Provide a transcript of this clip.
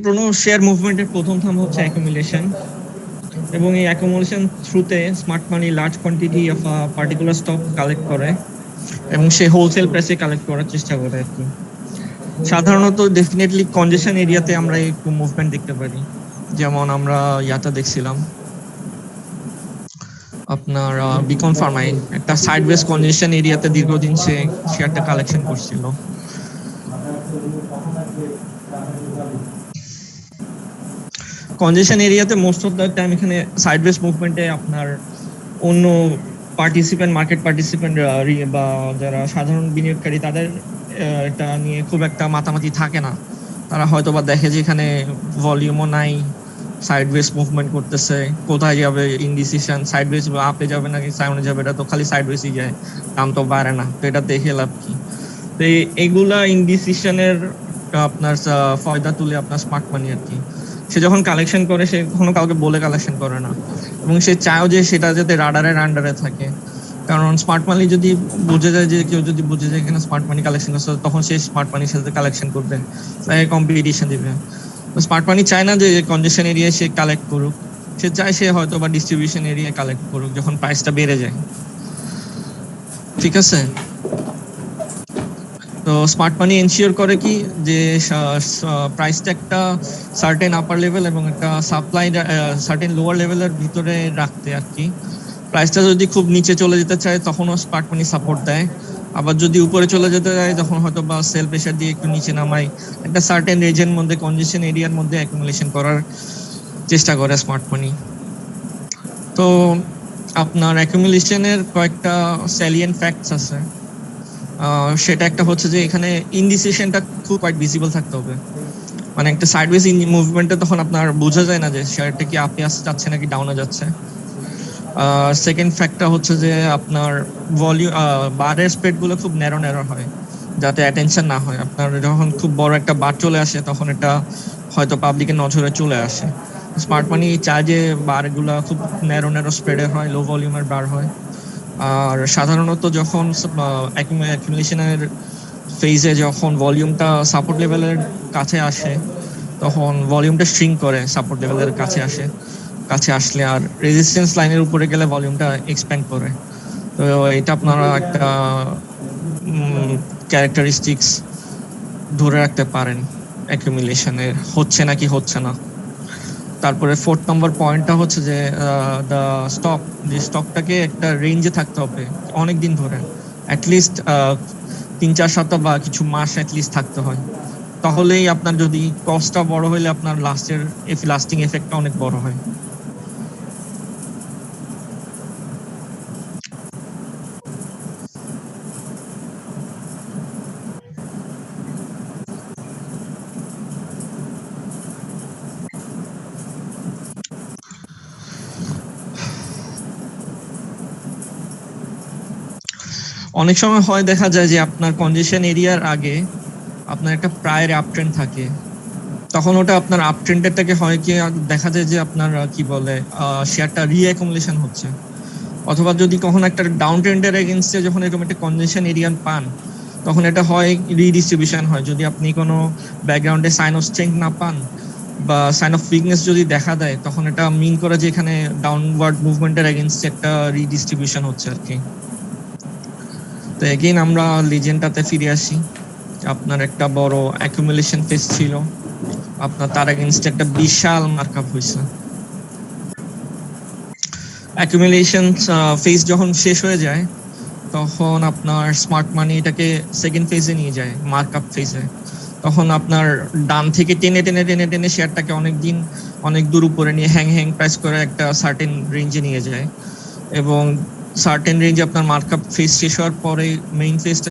কোনো শেয়ার মুভমেন্টের প্রথম ধাপ হচ্ছে অ্যাকুমুলেশন, এবং এই অ্যাকুমুলেশন থ্রুতে smart money large quantity of particular stock collect করে এবং সে হোলসেল প্রাইসে কালেক্ট করার চেষ্টা করে আর কি। সাধারণত ডেফিনেটলি কনজেশন এরিয়াতে আমরা এই মুভমেন্ট দেখতে পারি, যেমন আমরা ইয়াটা দেখছিলাম আপনার বিকন ফার্মাই একটা সাইডওয়েজ কনজেশন এরিয়াতে দীর্ঘদিন সে শেয়ারটা কালেকশন করছিল। কনজেশন এরিয়াতে মোস্ট অফ দ্য টাইম এখানে সাইডওয়েজ মুভমেন্টে আপনার অন্য পার্টিসিপেন্ট, মার্কেট পার্টিসিপেন্ট বা যারা সাধারণ বিনিয়োগকারী তাদের এটা নিয়ে খুব একটা মাতামাতি থাকে না। তারা হয়তো বা দেখে যে এখানে ভলিউমও নাই, সাইডওয়েজ মুভমেন্ট করতেছে, কোথায় যাবে ইনডিসিশন, সাইডওয়েজ আপে যাবে নাকি সামনে যাবে, এটা তো খালি সাইডওয়েজই যায়, দাম তো বাড়ে না, তো এটা দেখে লাভ কি। তো এইগুলা ইনডিসিশনের আপনার ফয়দা তুলে আপনার স্মার্ট মানি আর কি। সে যখন কালেকশন করে সে কখনো কাউকে বলে কালেকশন করে না, এবং সে চায়ও যে সেটা যাতে রাডারের আন্ডারে থাকে, কারণ স্মার্ট মানি যদি বুঝে যায় যে কেউ যদি বুঝে যায় এখানে স্মার্ট মানি কালেকশন করছে, তখন সে স্মার্ট মানির সাথে কালেকশন করবে, তাই কম্পিটিশন দিবে। স্মার্ট মানি চায় না যে কনজেশন এরিয়ায় সে কালেক্ট করুক, সে চায় সে হয়তো বা ডিস্ট্রিবিউশন এরিয়ায় কালেক্ট করুক যখন প্রাইসটা বেড়ে যায়। ঠিক আছে, তো স্মার্ট মানি এনশিওর করে কি যে প্রাইসটা একটা সার্টেন আপার লেভেল এবং একটা সাপ্লাই সার্টেন লোয়ার লেভেলের ভিতরে রাখতে আর কি। প্রাইসটা যদি খুব নিচে চলে যেতে চায় তখনও স্মার্ট মানি সাপোর্ট দেয়, আবার যদি উপরে চলে যেতে চায় তখন হয়তো বা সেল প্রেশার দিয়ে একটু নিচে নামায়, একটা সার্টেন রেঞ্জের মধ্যে কনজেশন এরিয়ার মধ্যে অ্যাকুমুলেশন করার চেষ্টা করে স্মার্ট মানি। তো আপনার অ্যাকুমুলেশনের কয়েকটা স্যালিয়েন্ট ফ্যাক্টস আছে। সেটা একটা হচ্ছে যে এখানে ইনডিসিশনটা খুব কোয়াইট ভিজিবল থাকতে হবে, মানে একটা সাইডওয়েজ মুভমেন্টে তখন আপনার বোঝা যায় না যে শেয়ারটা কি আপে আসতে যাচ্ছে নাকি ডাউনে যাচ্ছে। সেকেন্ড ফ্যাক্টর হচ্ছে যে আপনার ভলিউম বারের স্প্রেড গুলো খুব ন্যারো হয়, যাতে অ্যাটেনশন না হয়। আপনার যখন খুব বড় একটা বার চলে আসে তখন এটা হয়তো পাবলিকের নজরে চলে আসে। স্মার্ট মানি চায় যে বারগুলো খুব ন্যারো স্প্রেডে হয়, লো ভলিউমের বার হয়। আর সাধারণত যখন অ্যাকুমুলেশনের ফেজে যখন ভলিউমটা সাপোর্ট লেভেলের কাছে আসে তখন ভলিউমটা শ্রিঙ্ক করে, সাপোর্ট লেভেলের কাছে আসলে, আর রেজিস্ট্যান্স লাইনের উপরে গেলে ভলিউমটা এক্সপ্যান্ড করে। তো এটা আপনারা একটা ক্যারেক্টারিস্টিক্স ধরে রাখতে পারেন অ্যাকুমুলেশনের, হচ্ছে নাকি হচ্ছে না। তারপরে ফোর্থ নম্বর পয়েন্টটা হচ্ছে যে দ্য স্টক, যে স্টকটাকে একটা রেঞ্জে থাকতে হবে অনেকদিন ধরে, অ্যাটলিস্ট 3-4 সপ্তাহ বা কিছু মাস অ্যাটলিস্ট থাকতে হয়, তাহলেই আপনার যদি কস্টটা বড় হলে আপনার লাস্টিং এফেক্টটা অনেক বড় হয়। অনেক সময় হয় দেখা যায় যে আপনার কনজেশন এরিয়ার আগে আপনার একটা প্রায়ের আপ ট্রেন্ড থাকে, তখন ওটা আপনার আপ ট্রেন্ডেরটাকে হয় কি দেখা যায় যে আপনার কি বলে শেয়ারটা রিঅ্যাকুমুলেশন হচ্ছে, অথবা যদি কখনো একটা ডাউন ট্রেন্ডের এগেইনস্টে যখন এরকম একটা কনজেশন এরিয়া পান তখন এটা হয় রিডিস্ট্রিবিউশন হয়, যদি আপনি কোনো ব্যাকগ্রাউন্ডে সাইন অফ স্ট্রেংথ না পান বা সাইন অফ উইকনেস যদি দেখা দেয় তখন এটা মিন করে যে এখানে ডাউনওয়ার্ড মুভমেন্টের এগেইনস্টে একটা রিডিস্ট্রিবিউশন হচ্ছে আর কি। তো এগেইন আমরা লিজেন্ডটাতে ফিরে আসি। আপনার একটা বড় অ্যাকুমুলেশন ফেজ ছিল, আপনার তার এগেইনস্টে একটা বিশাল মার্কআপ হয়েছে। অ্যাকুমুলেশন ফেজ যখন শেষ হয়ে যায় তখন আপনার স্মার্ট মানি এটাকে সেকেন্ড ফেজে নিয়ে যায়, মার্কআপ ফেজে। তখন আপনার ডান থেকে টেনে টেনে টেনে টেনে শেয়ারটাকে অনেক দূর উপরে নিয়ে হ্যাং প্রাইস করে একটা সার্টেন রেঞ্জে নিয়ে যায়, এবং সার্টেন রেঞ্জে আপনার মার্কআপ ফেজ শেষ হওয়ার পরে মেইন ফেজটা